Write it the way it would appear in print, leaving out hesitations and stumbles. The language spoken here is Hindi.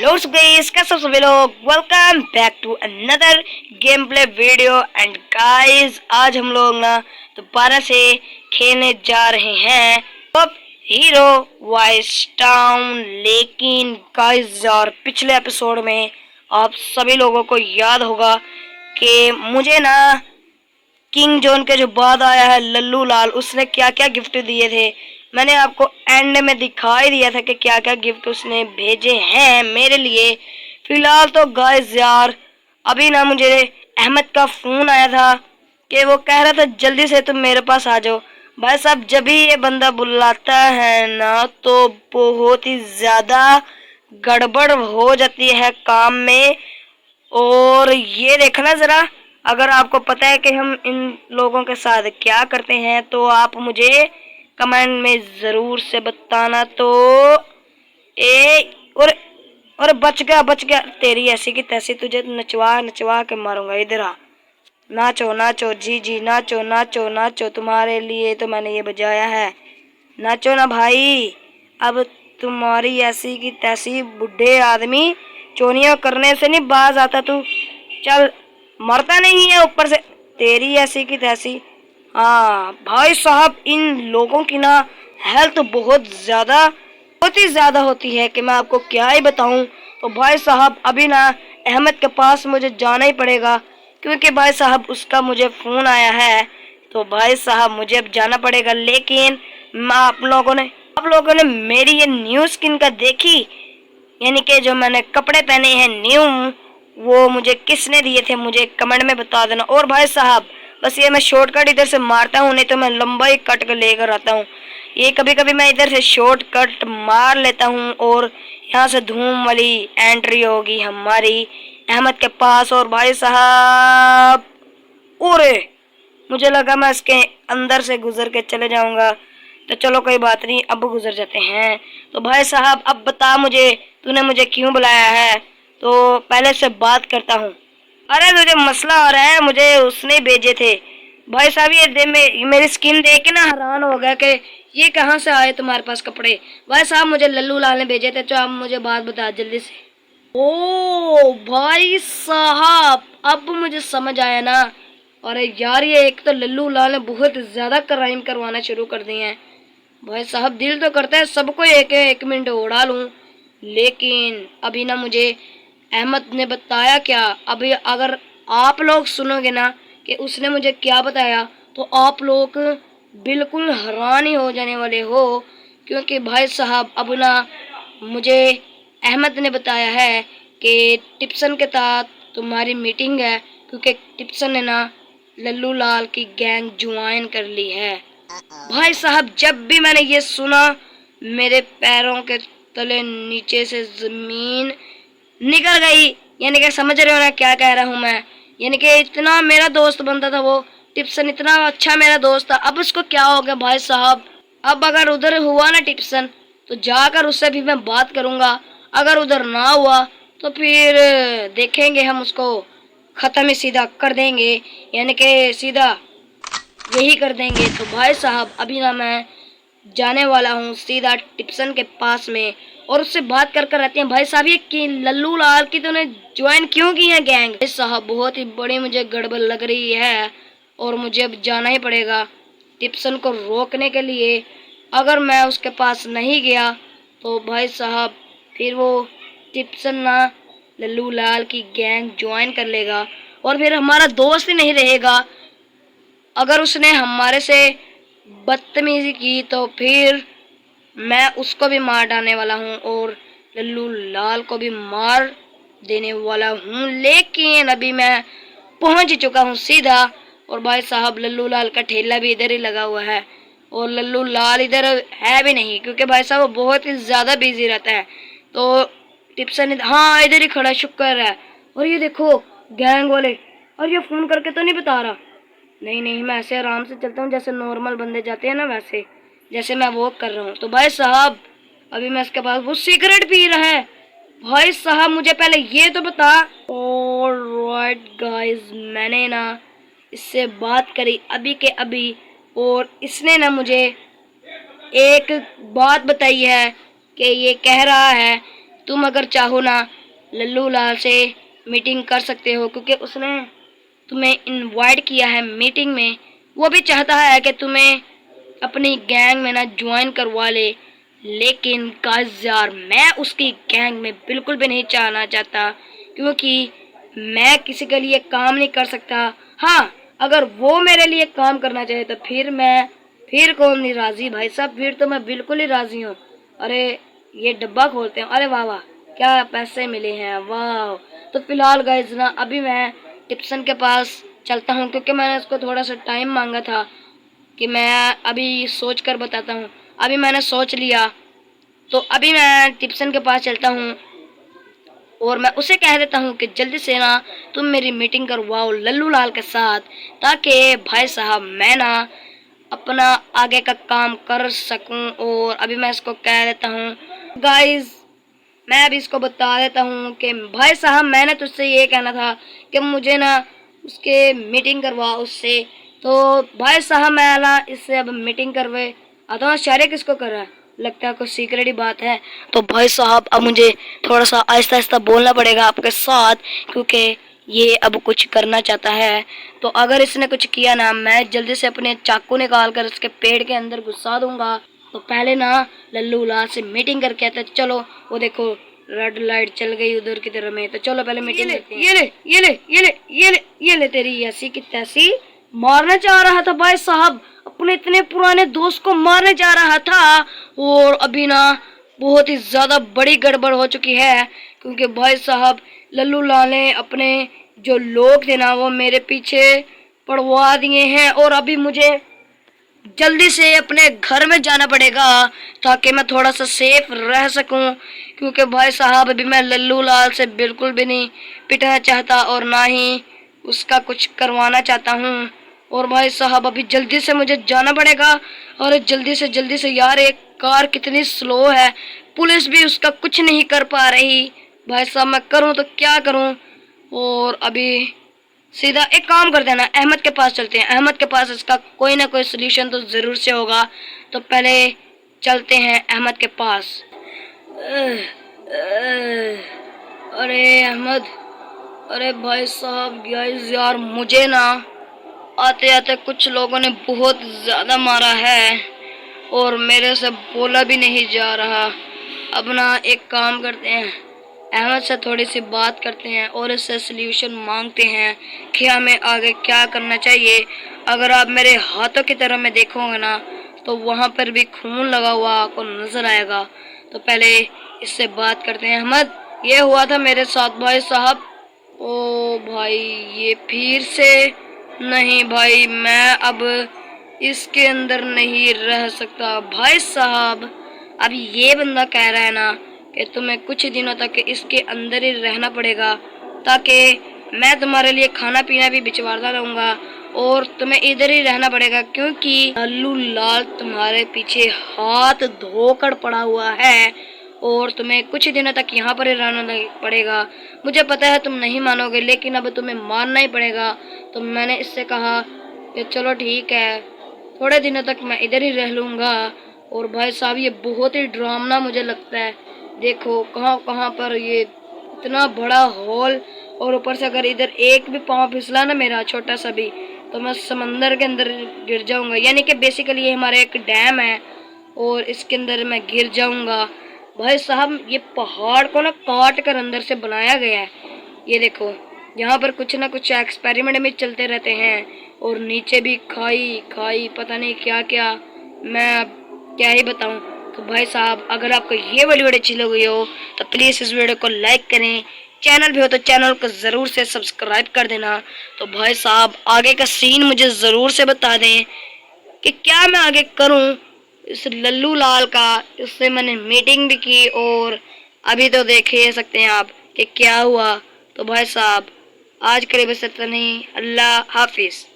हेलो गाइस, कैसे हो सभी लोग। Welcome back to another game play video. And guys, आज हम लोग ना दोबारा से खेलने जा रहे हैं अब हीरो वाइस टाउन। लेकिन गाइस यार, पिछले एपिसोड में आप सभी लोगों को याद होगा कि मुझे ना किंग जॉन के जो बाद आया है लल्लू लाल, उसने क्या क्या गिफ्ट दिए थे। मैंने आपको एंड में दिखाई दिया था कि क्या क्या गिफ्ट उसने भेजे हैं मेरे लिए। फिलहाल तो गाइस यार, अभी ना मुझे अहमद का फोन आया था कि वो कह रहा था जल्दी से तुम मेरे पास आ जाओ। भाई साहब, जब भी ये बंदा बुलाता है ना तो बहुत ही ज्यादा गड़बड़ हो जाती है काम में। और ये देखना जरा, अगर आपको पता है कि हम इन लोगों के साथ क्या करते हैं तो आप मुझे कमेंट में ज़रूर से बताना। तो ए और बच गया तेरी ऐसी की तैसी, तुझे नचवा नचवा के मारूंगा। इधर आ, नाचो नाचो जी जी, नाचो नाचो नाचो, तुम्हारे लिए तो मैंने ये बजाया है। नाचो ना भाई। अब तुम्हारी ऐसी की तैसी बुढ़े आदमी चोरियां करने से नहीं बाज आता तू। चल, मरता नहीं है ऊपर से तेरी ऐसी की तैसी। हाँ भाई साहब, इन लोगों की ना हेल्थ बहुत ही ज्यादा होती है कि मैं आपको क्या ही बताऊं। तो भाई साहब, अभी ना अहमद के पास मुझे जाना ही पड़ेगा, क्योंकि भाई साहब उसका मुझे फोन आया है। तो भाई साहब मुझे अब जाना पड़ेगा। लेकिन मैं आप लोगों ने मेरी ये न्यू स्किन का देखी, यानी कि जो मैंने कपड़े पहने हैं न्यू, वो मुझे किसने दिए थे मुझे कमेंट में बता देना। और भाई साहब, बस ये मैं शॉर्टकट इधर से मारता हूँ, नहीं तो मैं लंबा ही कट कर लेकर आता हूँ। ये कभी कभी मैं इधर से शॉर्टकट मार लेता हूँ और यहाँ से धूम वाली एंट्री होगी हमारी अहमद के पास। और भाई साहब, ओरे, मुझे लगा मैं इसके अंदर से गुजर के चले जाऊंगा, तो चलो कोई बात नहीं, अब गुजर जाते हैं। तो भाई साहब, अब बता मुझे तूने मुझे क्यों बुलाया है। तो पहले से बात करता हूँ। अरे तुझे मसला आ रहा है, मुझे उसने भेजे थे। भाई साहब, मेरी स्किन देख के ना हैरान हो गया कि ये कहाँ से आए तुम्हारे पास कपड़े। भाई साहब, मुझे लल्लू लाल ने भेजे थे, तो आप मुझे बात बता जल्दी से। ओ भाई साहब, अब मुझे समझ आया ना। अरे यार, ये एक तो लल्लू लाल ने बहुत ज्यादा क्राइम करवाना शुरू कर दिए हैं। भाई साहब, दिल तो करता है सबको एक मिनट उड़ा लूं, लेकिन अभी ना मुझे अहमद ने बताया क्या। अभी अगर आप लोग सुनोगे ना कि उसने मुझे क्या बताया, तो आप लोग बिल्कुल हैरान ही हो जाने वाले हो। क्योंकि भाई साहब, अब ना मुझे अहमद ने बताया है कि टिप्सन के साथ तुम्हारी मीटिंग है, क्योंकि टिप्सन ने ना लल्लू लाल की गैंग ज्वाइन कर ली है। भाई साहब, जब भी मैंने ये सुना, मेरे पैरों के तले नीचे से जमीन निकल गई। यानी कि समझ रहे हो ना क्या कह रहा हूँ मैं। यानी कि इतना मेरा दोस्त बनता था वो टिप्सन, इतना अच्छा मेरा दोस्त था। अब उसको क्या हो गया भाई साहब। अब अगर उधर हुआ ना टिप्सन, तो जाकर उससे भी मैं बात करूंगा। अगर उधर ना हुआ तो फिर देखेंगे, हम उसको खत्म ही सीधा कर देंगे, यानी कि सीधा यही कर देंगे। तो भाई साहब, अभी ना मैं जाने वाला हूँ सीधा टिप्सन के पास में, और उससे बात कर रहते हैं। भाई साहब, ये कि लल्लू लाल की तूने ज्वाइन क्यों की है गैंग। भाई साहब, बहुत ही बड़ी मुझे गड़बड़ लग रही है, और मुझे अब जाना ही पड़ेगा टिप्सन को रोकने के लिए। अगर मैं उसके पास नहीं गया तो भाई साहब फिर वो टिप्सन ना लल्लू लाल की गैंग ज्वाइन कर लेगा, और फिर हमारा दोस्त ही नहीं रहेगा। अगर उसने हमारे से बदतमीजी की तो फिर मैं उसको भी मार डालने वाला हूँ, और लल्लू लाल को भी मार देने वाला हूँ। लेकिन अभी मैं पहुँच ही चुका हूँ सीधा। और भाई साहब, लल्लू लाल का ठेला भी इधर ही लगा हुआ है, और लल्लू लाल इधर है भी नहीं, क्योंकि भाई साहब वो बहुत ही ज़्यादा बिजी रहता है। तो टिप्सन हाँ इधर ही खड़ा, शुक्र है। और ये देखो गैंग वाले, और ये फ़ोन करके तो नहीं बता रहा। नहीं नहीं, मैं ऐसे आराम से चलता हूँ जैसे नॉर्मल बंदे जाते हैं ना, वैसे जैसे मैं वॉक कर रहा हूँ। तो भाई साहब, अभी मैं इसके पास, वो सिगरेट पी रहा है। भाई साहब, मुझे पहले ये तो बता। ऑलराइट गाइस, मैंने ना इससे बात करी अभी के अभी, और इसने ना मुझे एक बात बताई है कि ये कह रहा है तुम अगर चाहो ना लल्लू लाल से मीटिंग कर सकते हो, क्योंकि उसने तुम्हें इनवाइट किया है मीटिंग में। वो भी चाहता है कि तुम्हें अपनी गैंग में ना ज्वाइन करवा ले, लेकिन गाइस यार मैं उसकी गैंग में बिल्कुल भी नहीं जाना चाहता, क्योंकि मैं किसी के लिए काम नहीं कर सकता। हाँ, अगर वो मेरे लिए काम करना चाहे तो फिर कौन नहीं राजी भाई साहब, फिर तो मैं बिल्कुल ही राजी हूँ। अरे ये डब्बा खोलते हैं, अरे वाह वाह क्या पैसे मिले हैं, वाह। तो फिलहाल गाइस ना अभी मैं टिप्सन के पास चलता हूँ, क्योंकि मैंने उसको थोड़ा सा टाइम मांगा था कि मैं अभी सोच कर बताता हूँ। अभी मैंने सोच लिया, तो अभी मैं टिप्सन के पास चलता हूँ और मैं उसे कह देता हूँ कि जल्दी से ना तुम मेरी मीटिंग करवाओ लल्लू लाल के साथ, ताकि भाई साहब मैं ना अपना आगे का काम कर सकूं। और अभी मैं इसको कह देता हूँ गाइस, मैं अभी इसको बता देता हूँ कि भाई साहब मैंने तुझसे ये कहना था कि मुझे ना उसके मीटिंग करवा उससे। तो भाई साहब मैं ना इससे अब मीटिंग करवे आता हूँ। शायरी किसको कर रहा है, लगता है कोई सीक्रेट ही बात है। तो भाई साहब अब मुझे थोड़ा सा आहिस्ता आहिस्ता बोलना पड़ेगा आपके साथ, क्योंकि ये अब कुछ करना चाहता है। तो अगर इसने कुछ किया ना, मैं जल्दी से अपने चाकू निकाल कर इसके पेड़ के अंदर घुसा दूंगा। तो पहले ना लल्लू लाल से मीटिंग करके आते। चलो वो देखो रेड लाइट चल गई उधर की तरफ में, तो चलो पहले मीटिंग करते हैं। ये ले तेरी ऐसी की तैसी। मारना चाह रहा था भाई साहब, अपने इतने पुराने दोस्त को मारने जा रहा था। और अभी ना बहुत ही ज्यादा बड़ी गड़बड़ हो चुकी है, क्योंकि भाई साहब लल्लू लाल ने अपने जो लोग थे ना वो मेरे पीछे पड़वा दिए हैं। और अभी मुझे जल्दी से अपने घर में जाना पड़ेगा ताकि मैं थोड़ा सा सेफ रह सकूं, क्योंकि भाई साहब अभी मैं लल्लू लाल से बिल्कुल भी नहीं पिटना चाहता और ना ही उसका कुछ करवाना चाहता हूं। और भाई साहब अभी जल्दी से मुझे जाना पड़ेगा। और जल्दी से यार, एक कार कितनी स्लो है, पुलिस भी उसका कुछ नहीं कर पा रही। भाई साहब मैं करूं तो क्या करूं। और अभी सीधा एक काम करते हैं ना, अहमद के पास चलते हैं। अहमद के पास इसका कोई ना कोई सोल्यूशन तो ज़रूर से होगा। तो पहले चलते हैं अहमद के पास। अरे अहमद, अरे भाई साहब गाइस यार मुझे ना आते आते कुछ लोगों ने बहुत ज़्यादा मारा है और मेरे से बोला भी नहीं जा रहा। अब ना एक काम करते हैं, अहमद से थोड़ी सी बात करते हैं और इससे सल्यूशन मांगते हैं कि हमें आगे क्या करना चाहिए। अगर आप मेरे हाथों की तरफ में देखोगे ना तो वहाँ पर भी खून लगा हुआ आपको नज़र आएगा। तो पहले इससे बात करते हैं। अहमद, ये हुआ था मेरे साथ भाई साहब। ओ भाई, ये फिर से नहीं भाई, मैं अब इसके अंदर नहीं रह सकता भाई साहब। अब ये बंदा कह रहा है ना कि तुम्हें कुछ दिनों तक इसके अंदर ही रहना पड़ेगा, ताकि मैं तुम्हारे लिए खाना पीना भी भिजवाता रहूँगा और तुम्हें इधर ही रहना पड़ेगा, क्योंकि लल्लू लाल तुम्हारे पीछे हाथ धोकर पड़ा हुआ है और तुम्हें कुछ दिनों तक यहाँ पर ही रहना पड़ेगा। मुझे पता है तुम नहीं मानोगे, लेकिन अब तुम्हें मानना ही पड़ेगा। तो मैंने इससे कहा कि चलो ठीक है, थोड़े दिनों तक मैं इधर ही रह लूँगा। और भाई साहब ये बहुत ही ड्रामना मुझे लगता है। देखो कहाँ कहाँ पर ये इतना बड़ा हॉल, और ऊपर से अगर इधर एक भी पाँव फिसला ना मेरा छोटा सा भी, तो मैं समंदर के अंदर गिर जाऊंगा। यानी कि बेसिकली ये हमारा एक डैम है और इसके अंदर मैं गिर जाऊंगा। भाई साहब ये पहाड़ को ना काट कर अंदर से बनाया गया है। ये देखो यहाँ पर कुछ ना कुछ एक्सपेरिमेंट में चलते रहते हैं और नीचे भी खाई खाई पता नहीं क्या क्या, मैं क्या ही बताऊं। तो भाई साहब अगर आपको ये वाली वीडियो अच्छी लगी हो तो प्लीज़ इस वीडियो को लाइक करें, चैनल भी हो तो चैनल को ज़रूर से सब्सक्राइब कर देना। तो भाई साहब आगे का सीन मुझे ज़रूर से बता दें कि क्या मैं आगे करूं इस लल्लू लाल का। इससे मैंने मीटिंग भी की और अभी तो देख ही सकते हैं आप कि क्या हुआ। तो भाई साहब आज के लिए बस इतना नहीं, अल्लाह हाफिज़।